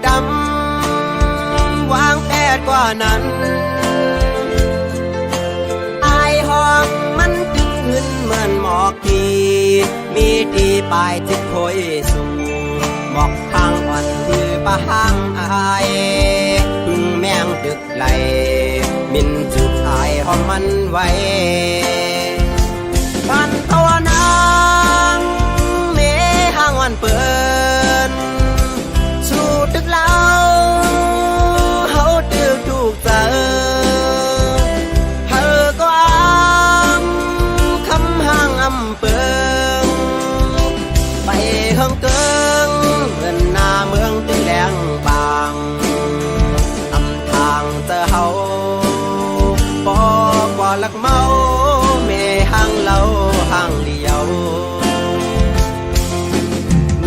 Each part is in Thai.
ดำวางแผนกว่านั้นอายห้องมันจึงขึ้นเหมือนหมอกทีมีดีปลายจิตโคยสูงหมอกทางอ่อนคือปะห้างอายพึ่งแมงดึกไหลมินจุดอายห้องมันไว้พันตัวนางเมห้างวันเปิดสู่ตึกเล่าเฮาตึกถูกเจอเธอก็คำห้างอำเปิงไปเฮิงเกิงเงินหน้าเมืองตึงแดงบางอำทางเจอเฮาปอกว่าลักเมาเมห้างเล่าห้างเลียว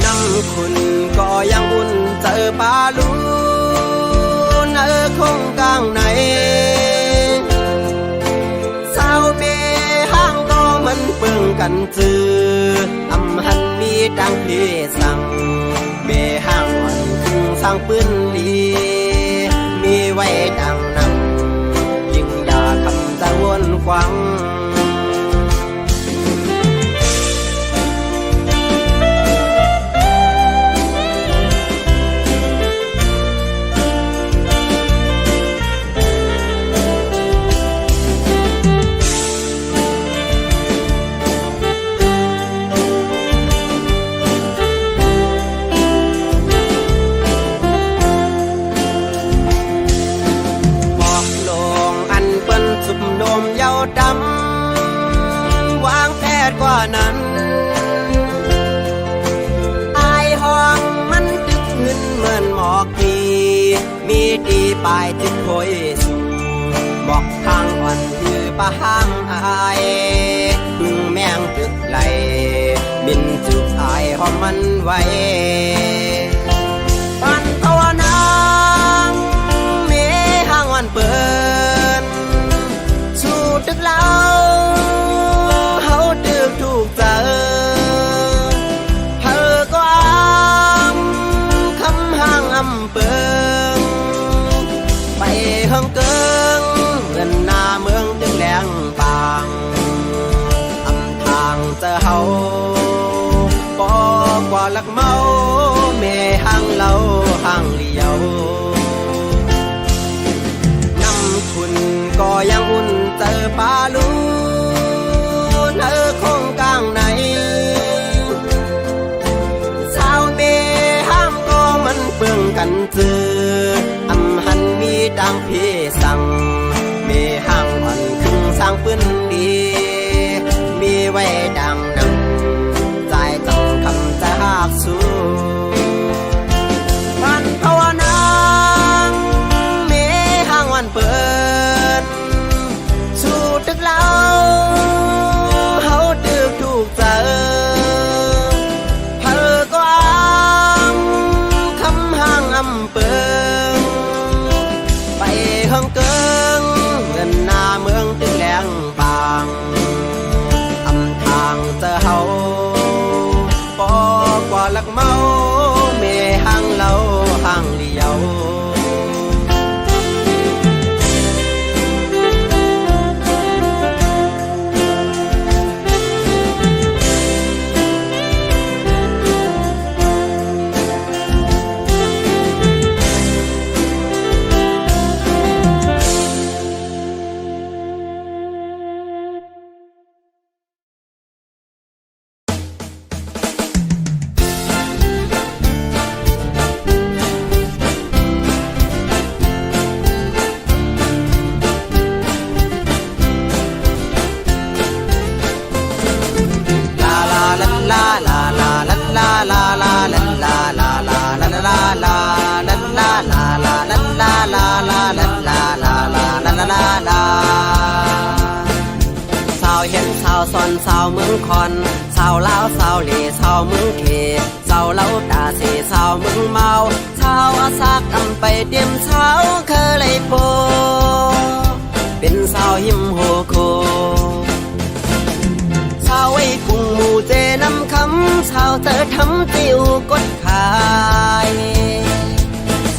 น้ำคุณก็ยังอุ่นเจอปลาลูนคงกลางไหนสาวเมห้างก็มันเปิงกันจืออำหันมีดังพี่สั่งเมห้างวันคึงสร้างปืนลีมีไว้ดังนำยิ่งด่าคำจะวนควังเยาดำวางแผนกว่านั้นอายห้องมันดึกขึ้นเหมือนหมอกทีมีดีปลายจิตโคยสูงหมอกทางอ่อนคือปะห้างอายพึ่งแมงตึกไหลบินจุกอายห้องมันไว้ปันตัวนางเมห้างวันเปิดตึกเล่าเฮาตึกถูกเจอเธอก็คำห้างอำเปิงไปเฮิงเกิงเงินหน้าเมืองตึงแดงบางอำทางเจอเฮาปอกว่าลักเมาเมห้างเล่าห้างเลียวน้ำคุณก็ยังอุ่นเจอปลาลูนคงกลางไหนสาวเมห้ามก็มันเปื้องกันจืออำหันมีดังพี่สั่งเมห้างอ่อนคึงสร้างปืนดีมีไว้ดังนำใจต้องคำจะหากสู้พันภาวนางเมห้างวันเปิดตึกเล่าเฮาตึกถูกเจอเธอก็คำห้างอำเปิงไปเฮิงเกิงเงินหน้าเมืองตึงแดงบางอำทางเจอเฮาปอกว่าลักเมาเมห้างเล่าห้างเลียวซอนสาวเมืองคอนสาวลาวสาวเหล่สาวเมืองเขสาวเล่าตาเสสาวเมืองเมาสาวอาซากอำไปเตรียมสาวเคยเลยโปเป็นสาวหิมโฮโคสาวไอ้กุ้งหมูเจน้ำคำสาวเธอทำติวกดขาย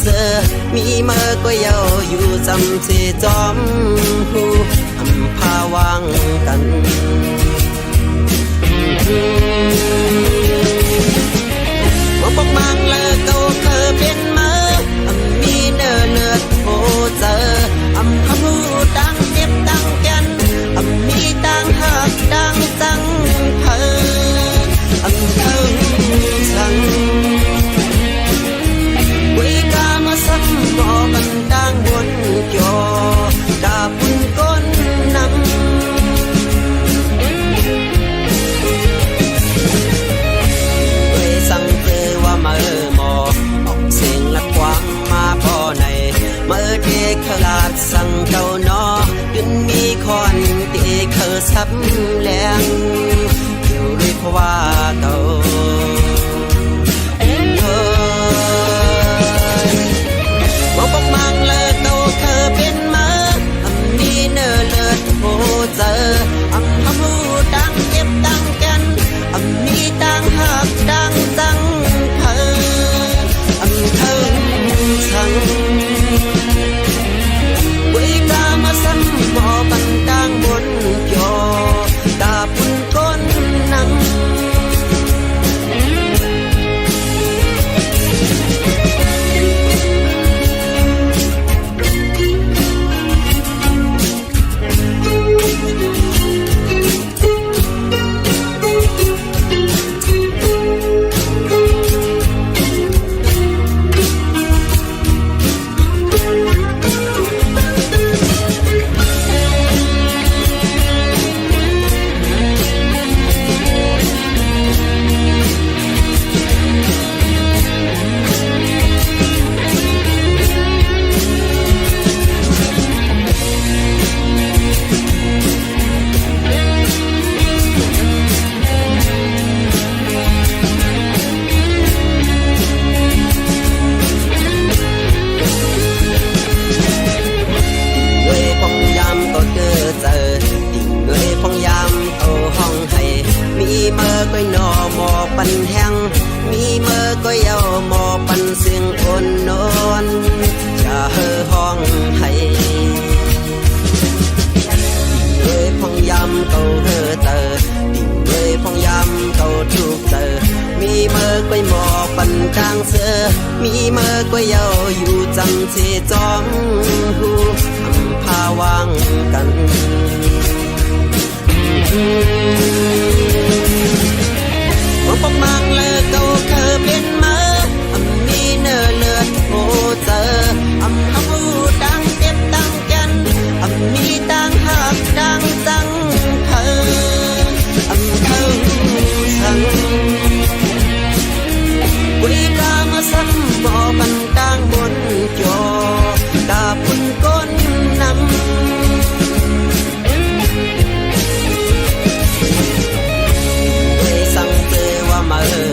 เสือมีเมื่อก็เยาอยู่จำที่จอมหูอำพาวางกันว่าปกมังเลอเก่าเคยเป็นเมื่อมีเนื้อเลือดโอเจอพาหูดังเจ็บดังกันมีดังหักดังจังเพอเธอสั่งวิกามาสักหมอมันดังบนจอดาบุญก้นนำสั่งเจอว่าเมื่อหมอออกเสียงละกว้างมาพอในเมื่อเด็กขลาดสั่งเจ้านอขึ้นมีคอนเด็กเคยซับแรงเกี่ยวด้วยเพราะว่าเก่าว่าปกมังเลยเก่าเคยเป็นมามีเนื้อเลือดโอเจอพาหูดังเจ็บดังกันมีดังหักดังจังเพอเธอสั่งวิกามาสั่งหมอบันดังบนจอดาบุญก้นนำปันแห้งมีเมื่อก็เยาหมอปันเสียงอ่อนนอนจะเฮ่อห้องให้เลยพองยำเก่าเฮ่อเตอดิ่งเลยพองยำเก่าทุกเตอมีเมื่อก็หมอปันกลางเสือมีเมื่อก็เยาอยู่จังเสจอมหูพาวางกันว่าปกมังเลยเก่าเคยเป็นมามีเนื้อเลือดโอเจอพาหูดังเจ็บดังกันมีดังหักดังจังเพอเธอสั่งวิกามาสักหมอบันดังบนจอดาบุญก้นนำสั่งเจอว่าเมื่อ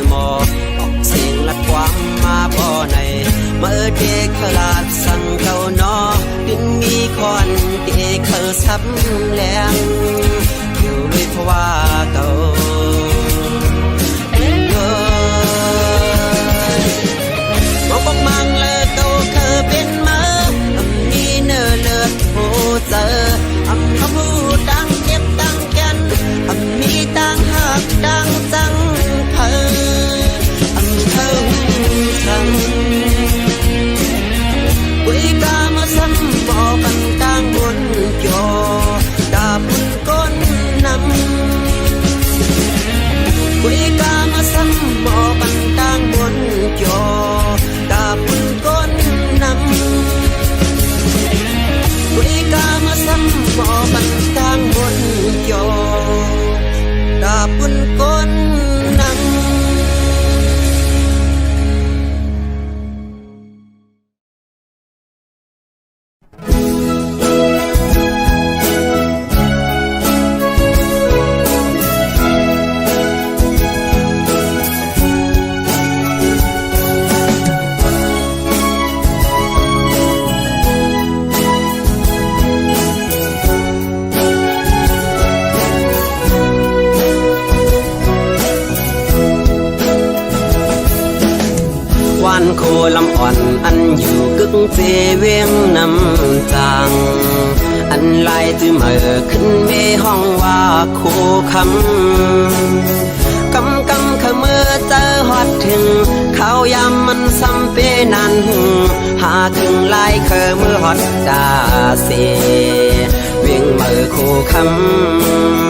โคลำอ่อนอันอยู่กึ่งเจเวียงน้ำจางอันลายจื้อเมื่อขึ้นเมห้องว่าโคคำกำขมือเจอฮอดถึงเขายามมันซ้ำเปนันหาถึงลายเคอมือฮอดดาเสเวียงเมื่อโคค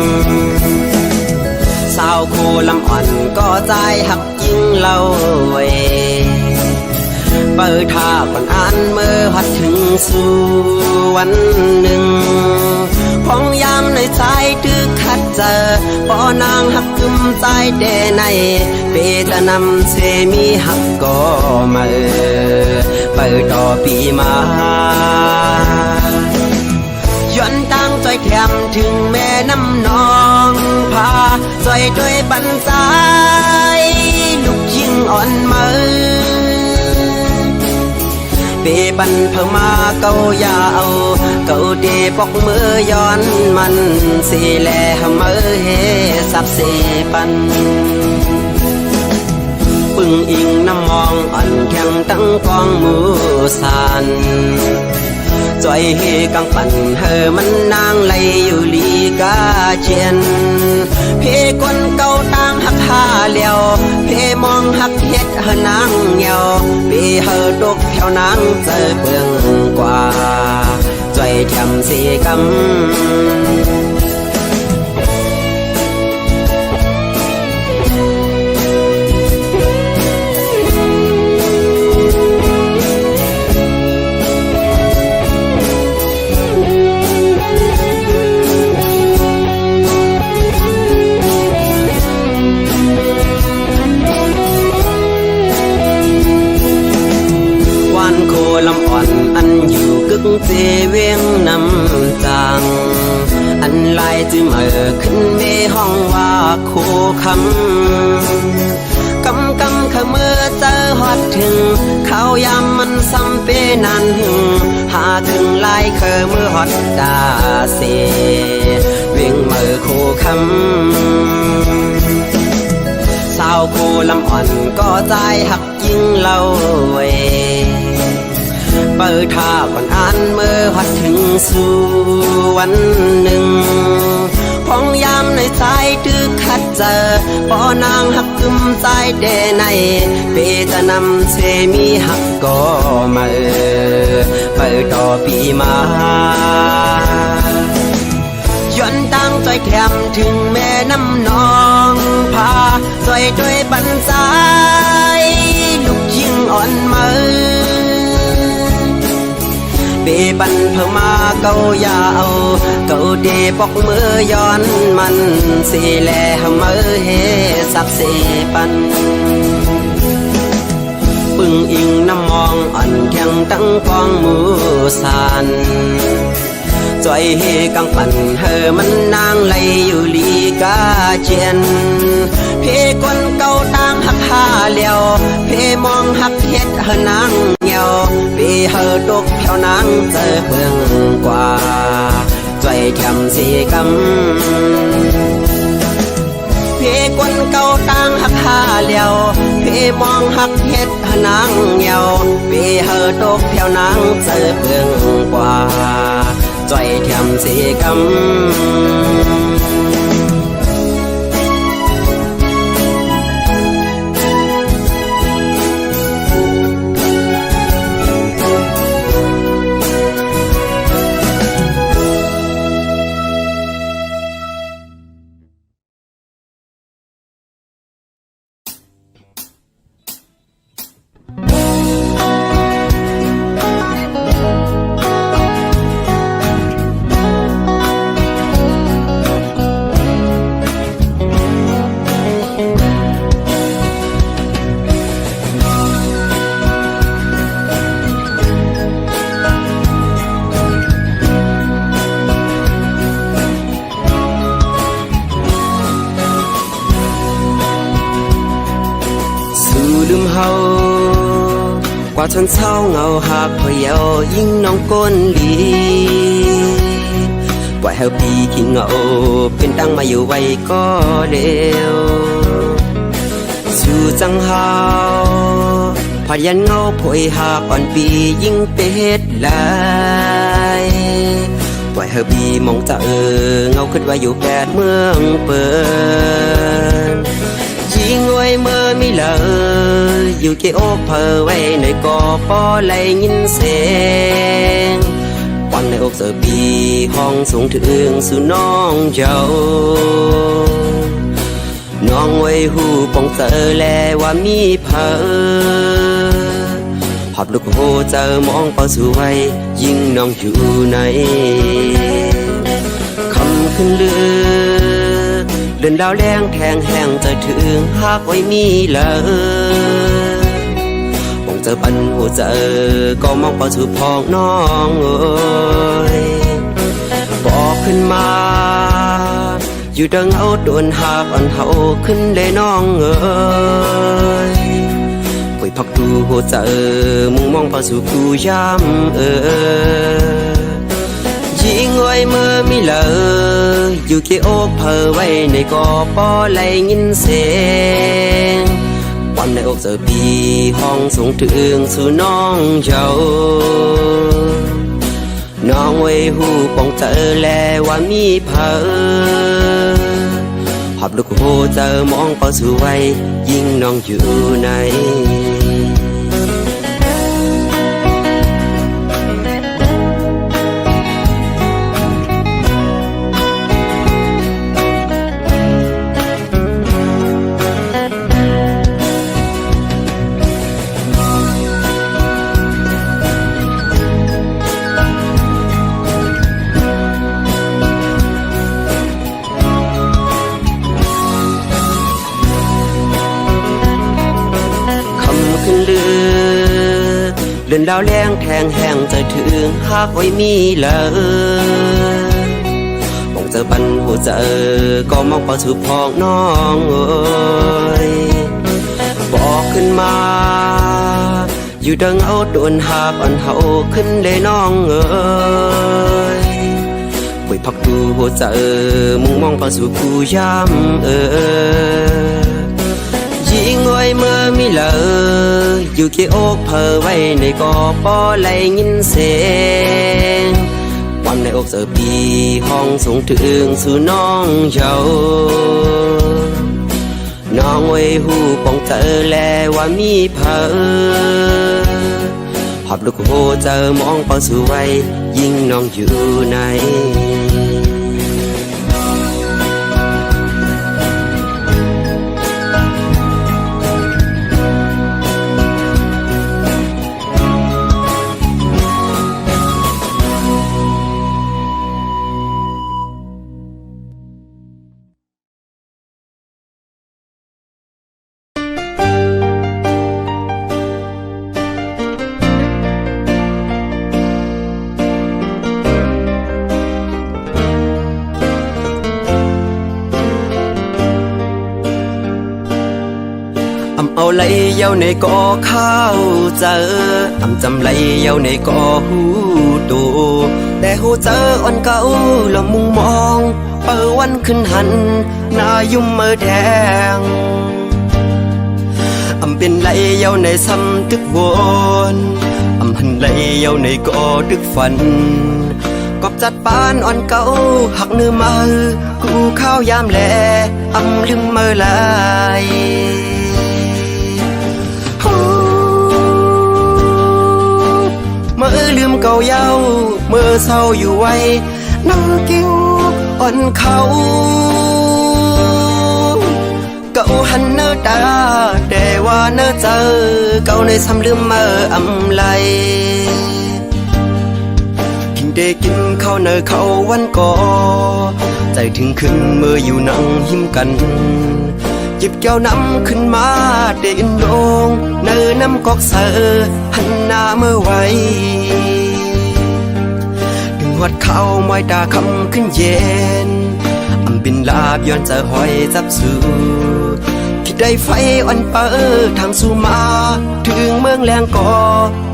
ำสาวโคลำอ่อนก็ใจหักยิ่งเล่าไว้เปิดท่าก่อนอ่านเมื่อฮัดถึงสู่วันหนึ่งพองยามในใจตึกขัดเจอปอนางหักกึมใจแด่ในเปตนำเสมีหักก็มาเปิดต่อปีมาย้อนตั้งใจแถมถึงแม่น้ำนองพาใจด้วยบันสายลูกยิ่งอ่อนมือเปบันเพิ่มมาเกายาเอาเกาเดปอกมือย้อนมันสีแลมือเฮสับเสปันปึงอิงน้ำมองอ่อนแข็งตั้งกองมือสันจอยเฮกังปั่นเฮมันนางไหลอยู่ลีกาเจียนเพกวนเก่าต่างหักหาเลียวเพมองหักเฮ็ดเฮนางเหี่ยวเพเฮดกแถวนางเจอเปืองกว่าจอยแถมสีกำลำอ่อนอันอยู่กึ่งเจเวียงน้ำจางอันลายจื้อเมื่อขึ้นเมห้องว่าโคคำขมือเจอฮอดถึงเขายามมันซ้ำเปนันหาถึงลายเคอมือฮอดดาเสเวียงเมื่อโคคำสาวโคลำอ่อนก็ใจหักยิ่งเล่าไว้เปิดท่าก่อนอ่านเมื่อฮัดถึงสู่วันหนึ่งพองยามในใจตึกขัดเจอปอนางหักกึมใจแด่ในเปตนำเสมีหักก็มาเปิดต่อปีมาย้อนตั้งใจแถมถึงแม่น้ำนองพาใจด้วยบันสายลูกยิ่งอ่อนมือเปบันเพิ่มมาเกายาเอาเกาเดปอกมือย้อนมันสีแลมือเฮสับเสปันปึงอิงน้ำมองอ่อนแข็งตั้งกองมือสันจอยเฮกังปั่นเฮมันนางไหลอยู่ลีกาเจียนเพกวนเก่าต่างหักหาเลียวเพมองหักเฮ็ดเฮนางเหี่ยวเพเฮดกแถวนางเจอเปืองกว่าจอยแถมสีกำเพกวนเก่าต่างหักหาเลียวเพมองหักเฮ็ดเฮนางเหี่ยวเพเฮดกแถวนางเจอเปืองกว่าจอยแถมสีกำลืมเฮากว่าชนเศร้าเงาหักพอเยายิ่งน้องก้นลีปล่อยเฮาปีขี้เงาเป็นตั้งมาอยู่ไว้ก็เร็วสู่จังเฮาพ ผัดยันเงาผอยหากอ่อนปียิ่งเป็ดลายปล่อยเฮอบีมองจะเงาขึ้นว่าอยู่แปดเมืองเปิดยิงไว้เมื่อมีเลยอยู่เกโอเพอไว้ในกอปอไหลยินเสียงวันในอกเสือปีห้องสูงถึงสู่น้องเจ้าน้องไว้หูปองเจอแลว่ามีเพอหอบลูกโหเจอมองเป่าสู่ไว้ยิ่งน้องอยู่ในคำขึ้นเลือเดินดาวแรงแทงแห้งจะถึงหากไว้มีเลยปองเจอปันหัวเจอก็มองเป่าสู่พองน้องเอ้ยบอกขึ้นมาอยู่ดังเอาโดนหากอ่อนเฮาขึ้นเลยน้องเอ้ยป่วยพักดูหัวใจมุ่งมองเป่าสู่กูย้ำยิงไว้เมื่อมีเลยอยู่เกโอกเพอไว้ในกอปอไหลยินเสียงวันในอกเจอปีห้องสูงถึงสู่น้องเจ้าน้องไว้หูปองเจอแลว่ามีเพอหอบลูกโหเจอมองเป่าสู่ไว้ยิ่งน้องอยู่ในเดินดาวแรงแทงแห้งจะถึงหากไว้มีเลยมองเจอปันหัวเจอก็มองเป่าสู่พองน้องเอ้ยบอกขึ้นมาอยู่ดังเอาโดนหากอ่อนเฮาขึ้นเลยน้องเอ้ยป่วยพักดูหัวเจอมุ่งมองเป่าสู่กูย้ำยิงไว้เมื่อมีเลยอยู่เกโอกเพอไว้ในกอปอไหลยินเสียงวันในอกเสือปีห้องสูงถึงสู่น้องเจ้าน้องไว้หูปองเจอแลว่ามีเพอหอบลูกโหเจอมองเป่าสู่ไว้ยิ่งน้องอยู่ในเอาไหลเย้าในกอข้าวเจอจำไหลเย้าในกอหูตูแต่หูเจออ่อนเก่าละมุงมองเปิดวันขึ้นหันหน้ายุ่มเมื่อแดงเป็นไหลเย้าในซ้ำตึกวนหันไหลเย้าในกอตึกฝันกอบจัดปานอ่อนเก่าหักเนื้อมือกูข้าวยามแลลืมเมื่อไหลเมื่อลืมเก่าเย้าเมื่อเศร้าอยู่ไว้นั่งกิ้วอ่อนเขาเก่าหันเนื้อตาแต่ว่าเนื้อเจอเก่าในซ้ำลืมเมื่อไหลกินได้กินข้าวเนื้อเขาวันก่อใจถึงขึ้นเมื่ออยู่นั่งหิมกันหยิบแก้วน้ำขึ้นมาเดินลงเนื้อน้ำกอกเสือหันหน้าเมื่อไว้ดึงหัดเข้ามอยตาคำขึ้นเย็นบินลาบย้อนจะหอยจับสู่คิดได้ไฟอ่อนเปิดทางสู่มาถึงเมืองแรงก่อ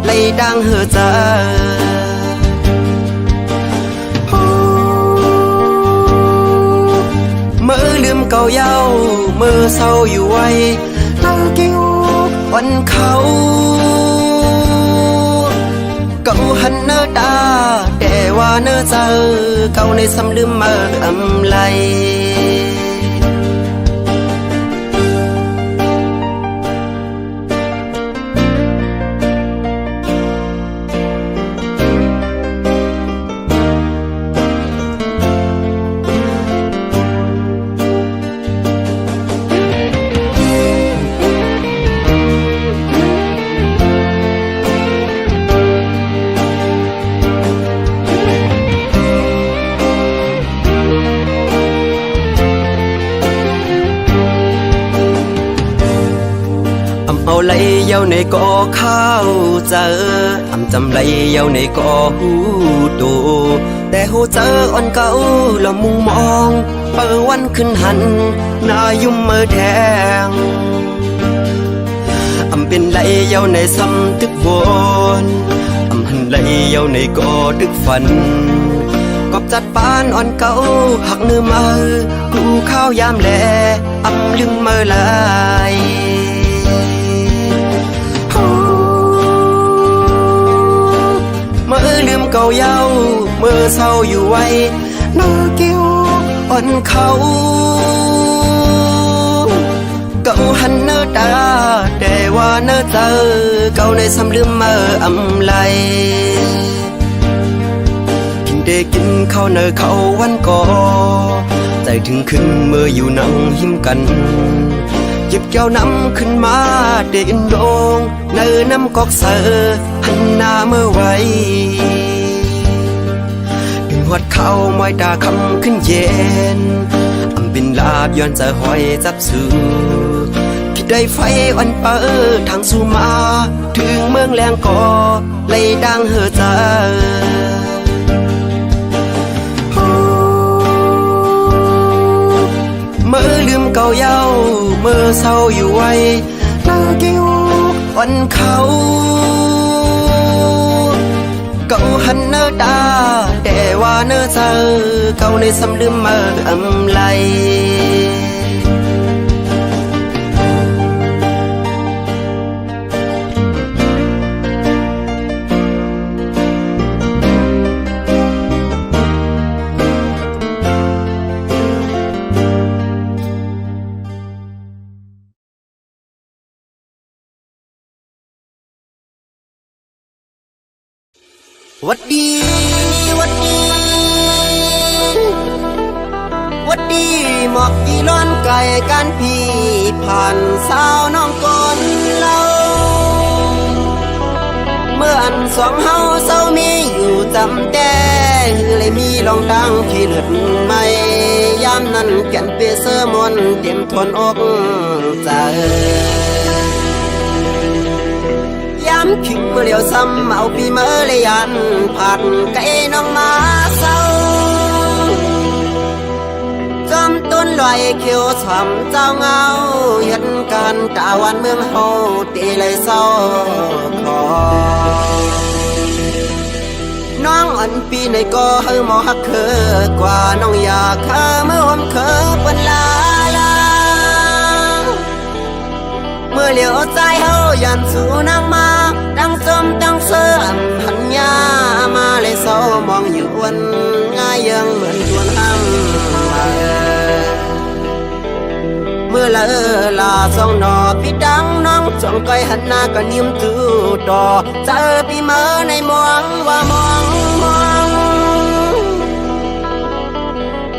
ไล่ดังเหือเจอเมื่อลืมเก่าเย้าเมื่อเศร้าอยู่ไว้นั่งกิ้ววันเขา เนื้อเจอเก่าในซ้ำลืมมาอำไลเอาไหลเย้าในก่อข้าวเจอจำไหลเย้าในก่อหูตูแต่หูเจออ่อนเก่าละมุงมองเปิดวันขึ้นหันหน้ายุ่มเมื่อแดงเป็นไหลเย้าในซ้ำตึกวนหันไหลเย้าในก่อตึกฝันกอบจัดปานอ่อนเก่าหักเนื้อมือกูข้าวยามแลลืมเมื่อไหลเมื่อลืมเก่าเย้าเมื่อเศร้าอยู่ไว้เนื้อเกี้ยวอ่อนเขาเก่าหันเนื้อตาแต่ว่าเนื้อเจอเก่าในซ้ำลืมเมื่ออำไลกินได้กินข้าวเนื้อเขาวันก่อใจถึงขึ้นเมื่ออยู่นั่งหิมกันหยิบแก้วน้ำขึ้นมาเดินโดงเนื้อน้ำกอกเสือหันหน้าเมื่อไว้ดึงหัดเข้ามอยตาคำขึ้นเย็นบินลาบย้อนจะหอยจับสูคิดได้ไฟวันเปิดทางสู่มาถึงเมืองแรงก่อเลยดังเหือใจเมื่อลืมเก่าเย้าเมื่อเศร้าอยู่ไว้หน้าเกี้ยวอ่อนเขาเก่าหันเนื้อตาแต่ว่าเนื้อเจอเก่าในซ้ำลืมเมื่ออำไลวัดดีวัดดีวัดดีหมอกกี่ล้อนไก่กันพี่ผ่านสาวน้องก่อนเราเมื่ออันสองเฮาเศร้ามีอยู่จำแต่เลยมีลองดังที่เลือดไม่ยามนั้นแก่นเปเสอมนเต็มทนอกใจย้ำขิงเมื่อเลี้ยวซ้ำเอาปีเมื่อเลยยันผ่านไก่น้องมาเศร้าจอมต้นลอยเขียวฉ่ำเจ้าเงาเห็นการตาวันเมืองเฮาตีเลยเศร้าคอน้องอันปีในก็เฮาหมอฮักเคอกว่าน้องอยากเคอเมื่อหอมเคอเปิ้นลาเมื่อเหลียวใจเฮายันสู่นางมาตั้งจมตั้งเสื่อมหันยามาเลยเศร้ามองอยู่วันง่ายยังเหมือนชวนห้ำเมื่อละลาสองนอพี่ดังน้องจ้องก้อยหันหน้าก็นิ่มตู้ต่อเจอพี่เมื่อในมองว่ามอง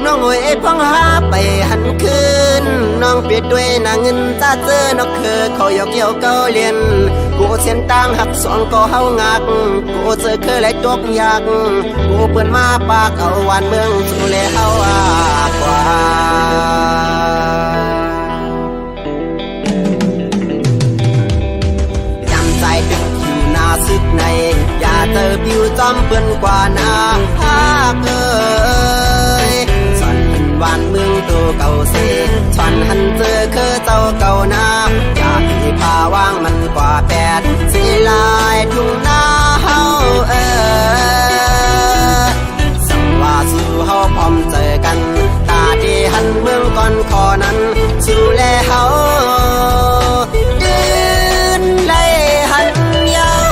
น้องโอยพังหาไปหันคืนน้องเปียดด้วยนางเงินจ้าเจอนกคือเขายกเกี่ยวเกาเลียนกูเส้นต่างหักสองก็เฮางักกูเจอคือไรตกยากกูเปิดมาปากเอาวันเมืองสู่เลเฮากว่าจำใจดึกอยู่หน้าซึกในอย่าเจอผิวจอมเปื้อนกว่าหน้าภาคเลยวันเมืองตัวเก่าเสียฉันหันเจอคือเจ้าเก่านาอยากให้พาวางมันกว่าแปดสีลายทุ่งนาเฮาสังว่าสู่เฮาพร้อมเจอกันตาที่หันเมืองก่อนขอนั้นสู่แลเฮาเดินไล่หันยาว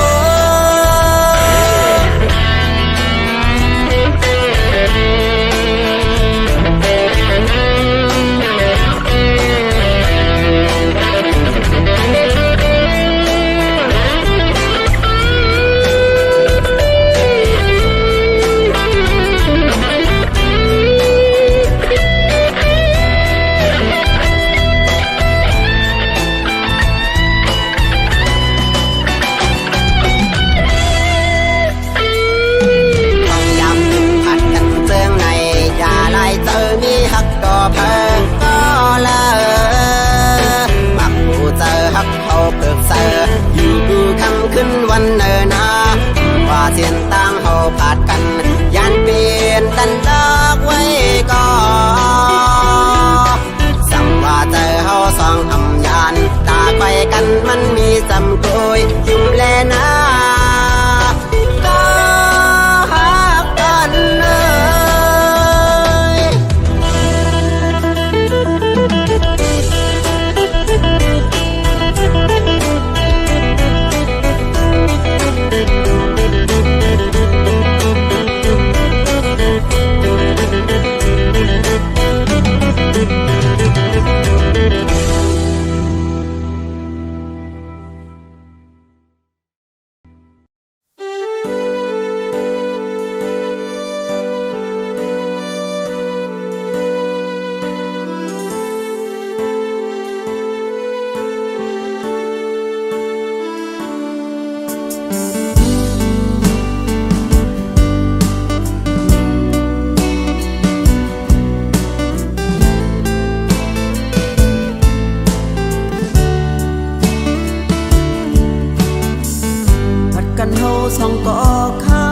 สองก่อเขา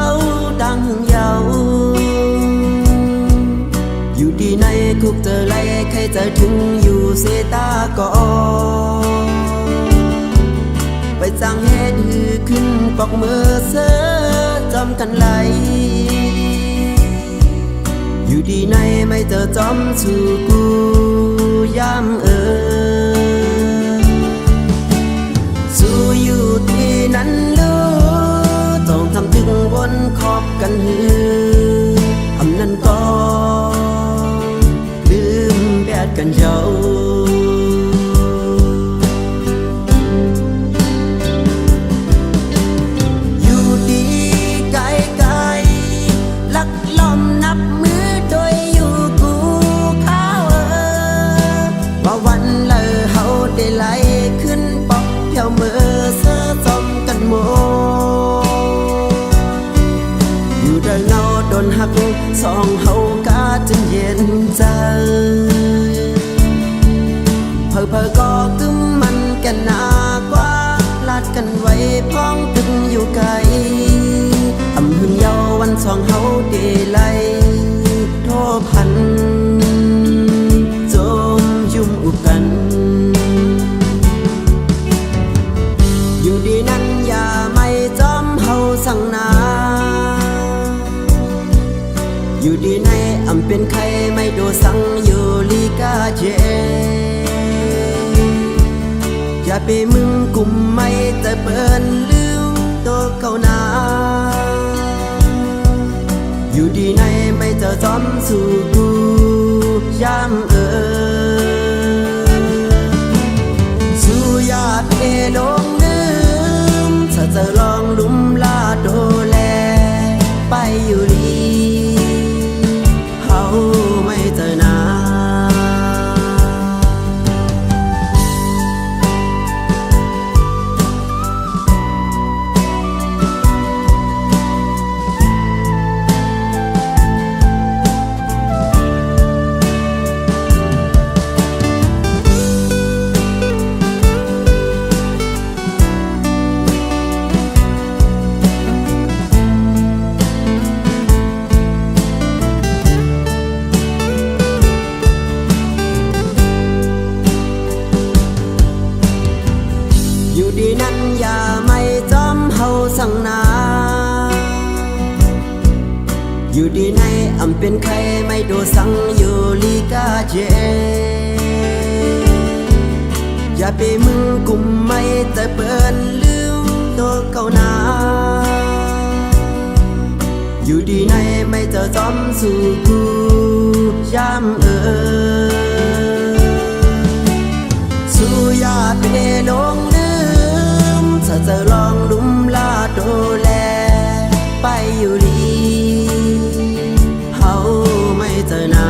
ดังหึงเยาอยู่ดีในคุกเจอไรใครจะถึงอยู่เสตาก่อไปจ้างเหตุหือขึ้นปอกมือเสือจำกันไหลอยู่ดีในไม่เจอจอมสู่กูยามสู่อยู่ที่นั้นลูต้องทำถึงวนขอบกันหืออำนั้นก็ลืมแบดกันเจ้าอยู่ดีไกลไกลลักล้อมนับมือโดยอยู่กูเขาว่าวันเลยเฮาได้ไหลขึ้นปอกเพียวมือเสื้อจมกันโมอยู่เดินเงาโดนหักสองเฮากาจนเย็นใจเพอก็กึมมันกันหนากว่าลาดกันไว้พ้องตึงอยู่ไกลอำหึงเยาวันสองเฮาเดไลโทพันจมยุ่มอุบกันอยู่ดีนั้นอย่าไม่จอมเฮาสั่งนาอยู่ดีในอำเป็นใครไม่โดสั่งอยู่ลีกาเจอย่าไปมึงกุมไม่แต่เปิ้นลืมตัวเก่านาอยู่ดีในไม่เจอจอมสู่กูยามสู่ญาติลงลืมถ้าจะลองลุมลาโดแลไปอยู่ลีเฮาไม่เจอนาอยู่ดีนั้นอย่าไม่จอมเฮาสั่งนาอยู่ดีในอำเป็นใครไม่โดสั่งอยู่ลีกาเจอย่าไปมึงกุมไม่แต่เปิ้นลืมตัวเก่านาอยู่ดีในไม่เจอจอมสู่กูยามสู่ญาติลงถ้าจะลองลุมลาโดแลไปอยู่ลีเฮาไม่เจอนา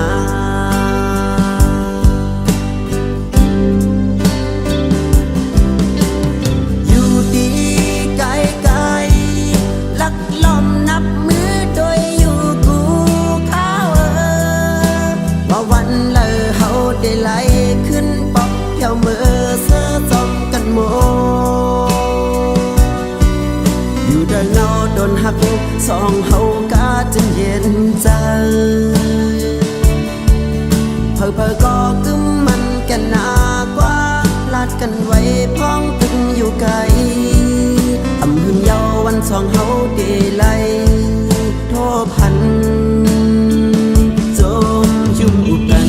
อยู่ดีไกลไกลลักล้อมนับมือโดยอยู่กูเขาว่าวันเลยเฮาได้ไหลขึ้นปอกเพียวมือเสื้อจมกันโมอยู่เดินเงาโดนหักสองเฮากาจนเย็นใจเพอก็กึมมันกันหนากว่าลาดกันไว้พ้องตึงอยู่ไกลอำหึงเยาวันสองเฮาเดไลโทพันจมยุ่มอุบกัน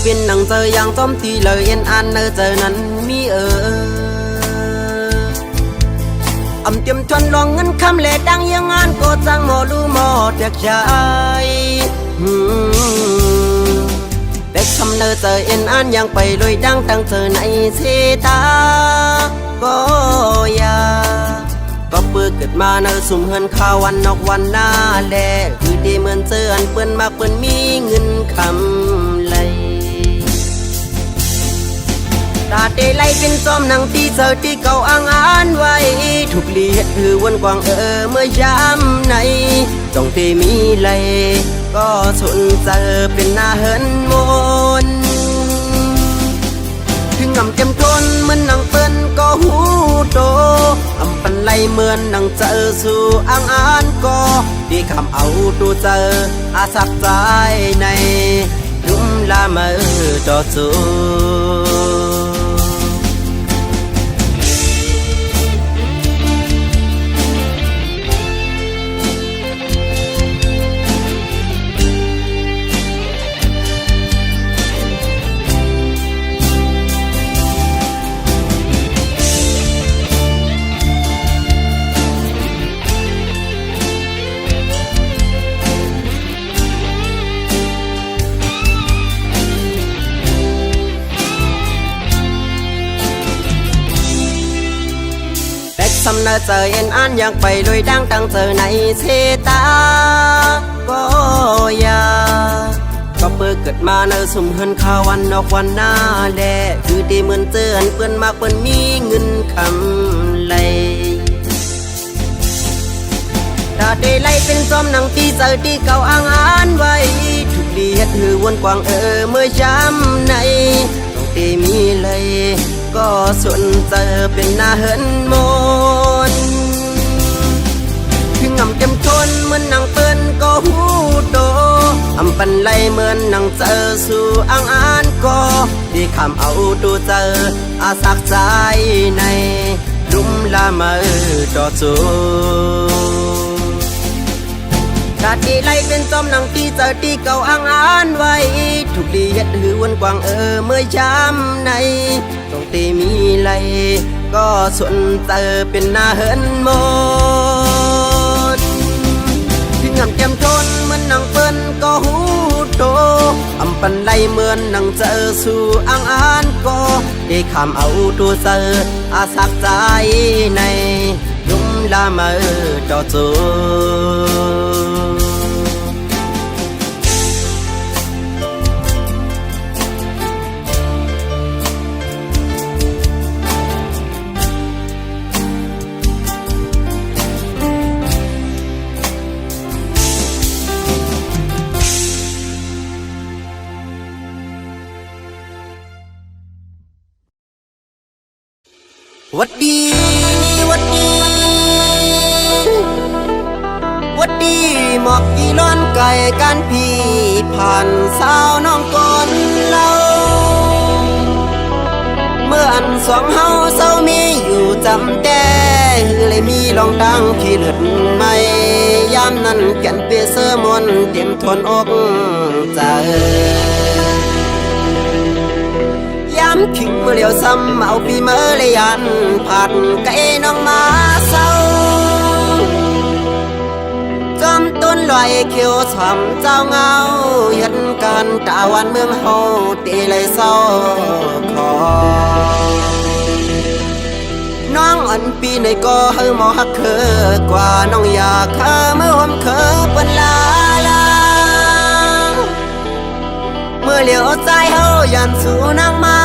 เป็นหนังเจออย่างต้มตีเลยเย็นอันเนอเจอนั้นมีอำเตรียมทวนลองเงินคำเล่ดังยังงานก็จังหมอรู้หมอเด็กใจ ทำเนอเจอเอ็นอันยังไปลอยดังตั้งเธอในเสตาก็ยาก็เปิดเกิดมาเนอสุ่มเฮินข้าววันนอกวันหน้าแลคือดีเหมือนเจออันเปิ้นมากเปิ้นมีเงินคำไหลตาเตไลเป็นจอมหนังที่เจอที่เก่าอ่างอ่านไว้ถูกเลียดถือวันกวางเมื่อยามไหนจ้องเตมีไหลก็สนเจอเป็นหน้าเฮินมนถึงงำเต็มทนเหมือนนางเปิ้นก็หูโตอำปันไหลเหมือนนางเจอสู่อ่างอ่านก็ดีคำเอาตัวเจออาสักใจในลุ่มลามาจอจูทำเนอเจอเอ็นอันอยากไปลอยดังตั้งเจอในเสตาก็ยาก็เปิดเกิดมาเนอสุ่มเฮินข้าววันนอกวันหน้าแลคือดีเหมือนเจออันเปิ้นมากเปิ้นมีเงินคำไหลตาได้ไล่เป็นจอมหนังที่เจอที่เก่าอ่างอ่านไว้ถูกเลียดหือวนกวางเมื่อย้ำในต้องเตมีเลยก็สนเจอเป็นหน้าเฮินมนถึงงำเต็มทนเหมือนนางเปิ้นก็หูโตอำปันไหลเหมือนนางเจอสู่อ่างอ่านก็ดีคำเอาตัวเจออาสักใจในลุ่มลามาจอจูกาดีไล่เป็นจอมหนังที่เจอที่เก่าอ่างอ่านไว้ถูกเลียดหือวนกวางเมื่อยามในต้องเตมีไหลก็ส่วนเจอเป็นหน้าเฮินหมดถึงงำแก้มทนเหมือนนางเปิ้นก็หูโตอำปันไหลเหมือนนางเจอสู่อ่างอ่านก็ได้คำเอาตัวเจออาสักใจในลุ่มลามาจอจูวัดดีวัดดีวัดดีหมอกกี่ล้อนไก่กันพี่ผ่านสาวน้องก่อนเล่าเมื่ออันสองเฮาเศร้ามีอยู่จำแต่เลยมีลองดังขี้เลือดไม่ยามนั้นแก่นเปียเสื้อมนเต็มทนอกใจย้ำถึงเมื่อเลี้ยวซ้ำเอาปีเมื่อเลยยันผัดไก่น้องมาเศร้าจอมต้นลอยเขียวฉ่ำเจ้าเงาเห็นกันตาวันเมืองเฮาตีเลยเศร้าคอน้องอันปีในก็เฮาหมอฮักเคอกว่าน้องอยากข้าเมื่อผมเคยเป็นลาเมื่อเหลียวใจเฮายันสู่นางมา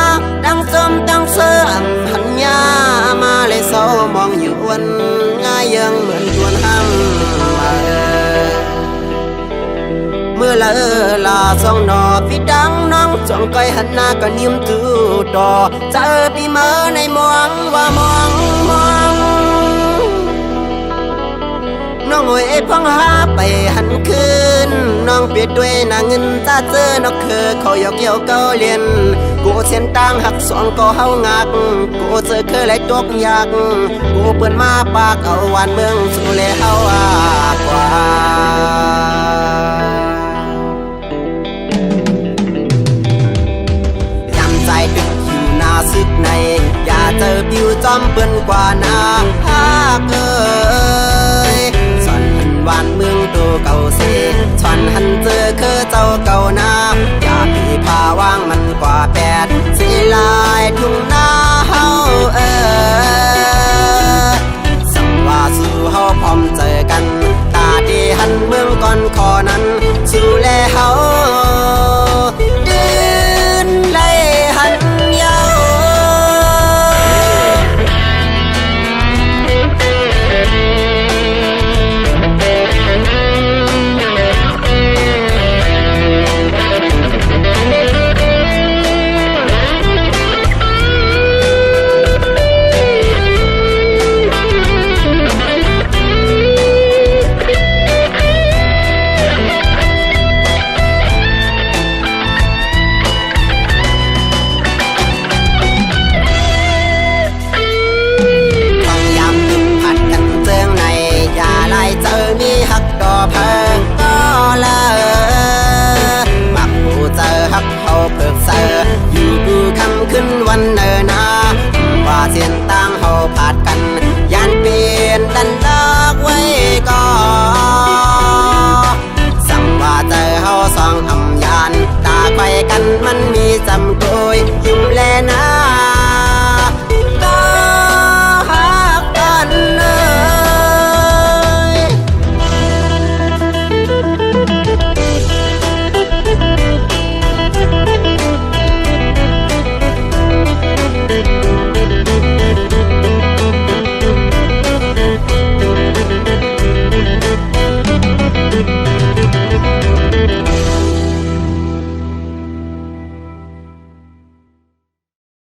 ดังจมดังเสื่อมหันยามาเลยเศร้ามองอยู่วันง่ายยังเหมือนทวนห้ำมาเมื่อละลาสองนอพี่ดังน้องจ้องก้อยหันหน้าก็นิ่มตูต่อเจอพี่เมื่อในมองว่ามองน้องโอยพังหาไปหันคืนน้องเปียดด้วยนางเงินตาเจอนอกคือเขาหยอกเกี่ยวเก้าเลียนกูเส้นต่างหักสองก็เฮางักกูเจอคือไหลตกยากกูเปิ่นมาปากเอาวันเมืองสู่แลเฮากว่า สึกในอย่าเจอผิวจอมเปื้อนกว่านาภาคเอ่ยสอนหันวานเมืองตัวเก่าเสสอนหันเจอคือเจ้าเก่านาอย่าพี่พาว่าง ทุ่งนา